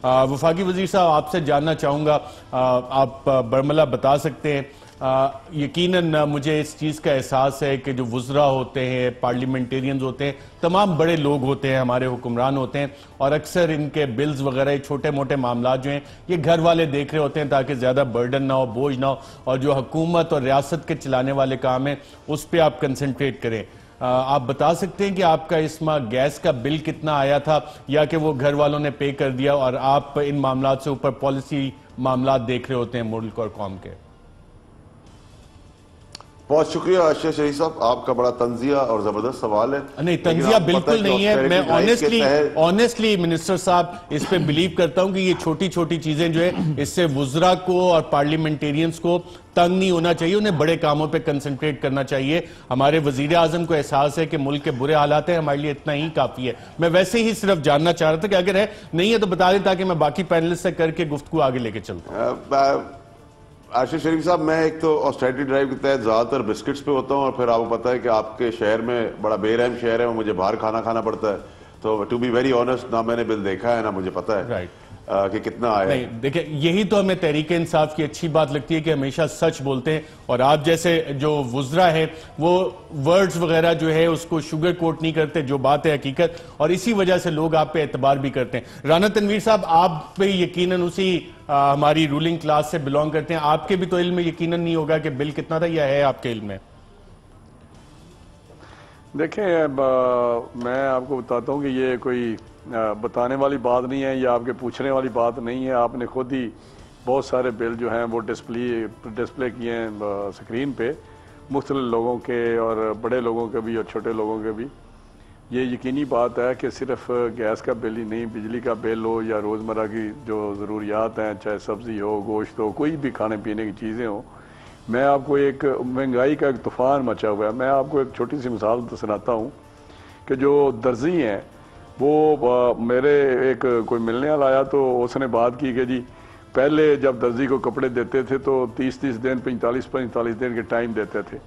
وفاقی وزیر صاحب آپ سے جاننا چاہوں گا، آپ برملا بتا سکتے ہیں، یقیناً مجھے اس چیز کا احساس ہے کہ جو وزراء ہوتے ہیں، پارلیمنٹیرینز ہوتے ہیں، تمام بڑے لوگ ہوتے ہیں، ہمارے حکمران ہوتے ہیں، اور اکثر ان کے بلز وغیرہ چھوٹے موٹے معاملات جو ہیں یہ گھر والے دیکھ رہے ہوتے ہیں تاکہ زیادہ برڈن نہ ہو، بوجھ نہ ہو، اور جو حکومت اور ریاست کے چلانے والے کام ہیں اس پہ آپ کنسنٹریٹ کریں۔ آپ بتا سکتے ہیں کہ آپ کا اس ماہ گیس کا بل کتنا آیا تھا، یا کہ وہ گھر والوں نے پے کر دیا اور آپ ان معاملات سے اوپر پالیسی معاملات دیکھ رہے ہوتے ہیں ملک اور قوم کے؟ بہت شکریہ اشرف شریف صاحب، آپ کا بڑا تنزیہ اور زبردست سوال ہے۔ نہیں، تنزیہ بالکل نہیں ہے، میں آنیسٹلی منسٹر صاحب اس پہ بلیو کرتا ہوں کہ یہ چھوٹی چھوٹی چیزیں جو ہے اس سے وزراء کو اور پارلیمنٹیرینز کو تنگ نہیں ہونا چاہیے، انہیں بڑے کاموں پہ کنسنٹریٹ کرنا چاہیے۔ ہمارے وزیر اعظم کو احساس ہے کہ ملک کے برے حالات ہیں، ہمارے لیے اتنا ہی کافی ہے۔ میں ویسے ہی صرف جاننا چاہ رہا تھا کہ اگر ہے نہیں ہے تو بتا دیں تاکہ میں باقی پینلسٹ سے کر کے گفتگو آگے لے کے چلتا ہوں۔ اشرف شریف صاحب، میں ایک تو آسٹریٹی ڈرائیو کے تحت زیادہ تر بسکٹس پہ ہوتا ہوں، اور پھر آپ کو پتا ہے کہ آپ کے شہر میں بڑا بے رحم شہر ہے، وہ مجھے باہر کھانا پڑتا ہے، تو ٹو بی ویری آنیسٹ نہ میں نے بل دیکھا ہے نہ مجھے پتا ہے کہ کتنا آیا ہے۔ نہیں دیکھیں، یہی تو ہمیں تحریک انصاف کی اچھی بات لگتی ہے کہ ہمیشہ سچ بولتے ہیں، اور آپ جیسے جو وزراء ہیں وہ ورڈز وغیرہ جو ہے اس کو شوگر کوٹ نہیں کرتے، جو بات ہے حقیقت، اور اسی وجہ سے لوگ آپ پہ اعتبار بھی کرتے ہیں۔ رانا تنویر صاحب، آپ پہ یقیناً اسی ہماری رولنگ کلاس سے بلونگ کرتے ہیں، آپ کے بھی تو علم میں یقیناً نہیں ہوگا کہ بل کتنا تھا، یا ہے آپ کے علم میں؟ دیکھیں، میں آپ کو بتاتا ہوں کہ یہ کوئی بتانے والی بات نہیں ہے یا آپ کے پوچھنے والی بات نہیں ہے۔ آپ نے خود ہی بہت سارے بل جو ہیں وہ ڈسپلے کیے ہیں سکرین پہ، مختلف لوگوں کے اور بڑے لوگوں کے بھی اور چھوٹے لوگوں کے بھی۔ یہ یقینی بات ہے کہ صرف گیس کا بل ہی نہیں، بجلی کا بل ہو یا روزمرہ کی جو ضروریات ہیں، چاہے سبزی ہو، گوشت ہو، کوئی بھی کھانے پینے کی چیزیں ہوں۔ میں آپ کو ایک مہنگائی کا ایک طوفان مچا ہوا ہے، میں آپ کو ایک چھوٹی سی مثال سناتا ہوں کہ جو درزی ہیں وہ میرے ایک کوئی ملنے والا آیا تو اس نے بات کی کہ جی پہلے جب درزی کو کپڑے دیتے تھے تو 30 دن 45 دن کے ٹائم دیتے تھے،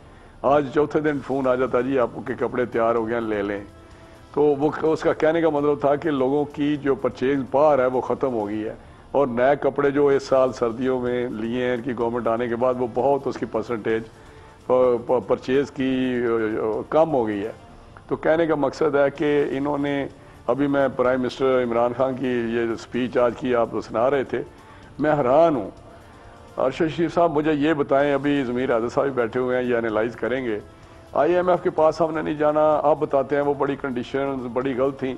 آج چوتھے دن فون آ جاتا جی آپ کے کپڑے تیار ہو گئے لے لیں۔ تو وہ اس کا کہنے کا مطلب تھا کہ لوگوں کی جو پرچیز پار ہے وہ ختم ہو گئی ہے، اور نئے کپڑے جو اس سال سردیوں میں لیے ہیں ان کی گورنمنٹ آنے کے بعد وہ بہت اس کی پرسنٹیج پرچیز کی کم ہو گئی ہے۔ تو کہنے کا مقصد ہے کہ انہوں نے ابھی میں پرائم منسٹر عمران خان کی یہ سپیچ آج کی آپ سنا رہے تھے، میں حیران ہوں۔ ارشد شریف صاحب مجھے یہ بتائیں، ابھی ضمیر عادل صاحب بیٹھے ہوئے ہیں، یہ انالائز کریں گے، آئی ایم ایف کے پاس ہم نے نہیں جانا، آپ بتاتے ہیں وہ بڑی کنڈیشنز بڑی غلط تھیں،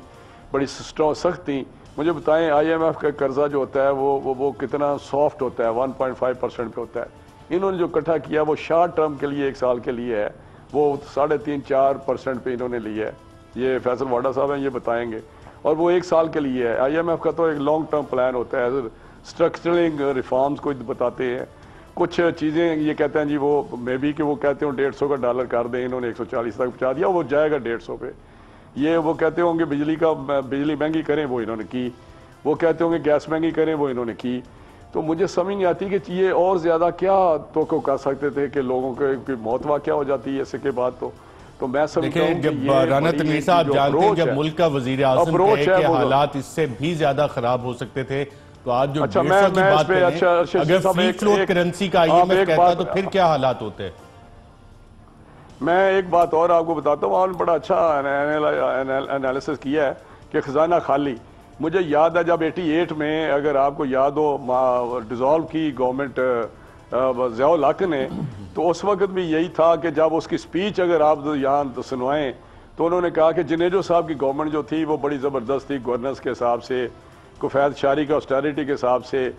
بڑی سخت تھیں۔ مجھے بتائیں آئی ایم ایف کا قرضہ جو ہوتا ہے وہ کتنا سافٹ ہوتا ہے، 1.5% پہ ہوتا ہے۔ انہوں نے جو اکٹھا کیا وہ شارٹ ٹرم کے لیے 1 سال کے لیے ہے، وہ 3.5-4% پہ انہوں نے لیا ہے۔ یہ فیصل واڈا صاحب ہیں، یہ بتائیں گے، اور وہ 1 سال کے لیے ہے۔ آئی ایم ایف کا تو ایک لانگ ٹرم پلان ہوتا ہے، اسٹرکچرنگ ریفارمز کو بتاتے ہیں، کچھ چیزیں یہ کہتے ہیں جی وہ مے بی کہ وہ کہتے ہیں $150 کا ڈالر کر دیں، انہوں نے 140 تک پہنچا دیا، وہ جائے گا 150 پہ۔ یہ وہ کہتے ہوں گے بجلی مہنگی کریں، وہ انہوں نے کی۔ وہ کہتے ہوں گے گیس مہنگی کریں، وہ انہوں نے کی۔ تو مجھے سمجھ نہیں آتی کہ یہ اور زیادہ کیا توقع کر سکتے تھے کہ لوگوں کی موت واقع ہو جاتی ہے اس کے بعد۔ تو میں سمجھتا ہوں کہ جب رانا تنویر صاحب جانتے ہیں جب ملک کا وزیر اعظم کہے کہ حالات اس سے بھی زیادہ خراب ہو سکتے تھے، تو آج جو 150 کی بات کریں، اگر فری فلوٹ کرنسی کا آئی ایم ایف کہتا تو پھر کیا حالات ہوتے؟ میں ایک بات اور آپ کو بتاتا ہوں، آپ نے بڑا اچھا انالیسس کیا ہے کہ خزانہ خالی۔ مجھے یاد ہے جب 88 میں، اگر آپ کو یاد ہو، ڈیزالو کی گورنمنٹ ضیاء الحق نے، تو اس وقت بھی یہی تھا کہ جب اس کی سپیچ اگر آپ یہاں سنوائیں تو انہوں نے کہا کہ جنیجو صاحب کی گورنمنٹ جو تھی وہ بڑی زبردست تھی، گورننس کے حساب سے، کفایت شاری کا آسٹیرٹی کے حساب سے،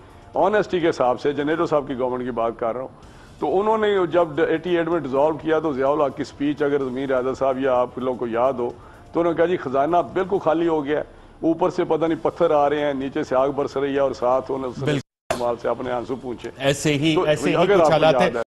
آنیسٹی کے حساب سے، جنیجو صاحب کی گورنمنٹ کی بات کر رہا ہوں۔ تو انہوں نے جب 88 میں ڈیزالو کیا تو ضیاء الحق کی سپیچ اگر ضمیر عادل صاحب یا آپ لوگوں کو یاد ہو تو انہوں نے کہا جی خزانہ بالکل خالی ہو گیا، اوپر سے پتہ نہیں پتھر آ رہے ہیں، نیچے سے آگ برس رہی ہے، اور ساتھ انہوں نے سے اپنے آنسو پوچھے۔ ایسے ہی کچھ حالات ہیں۔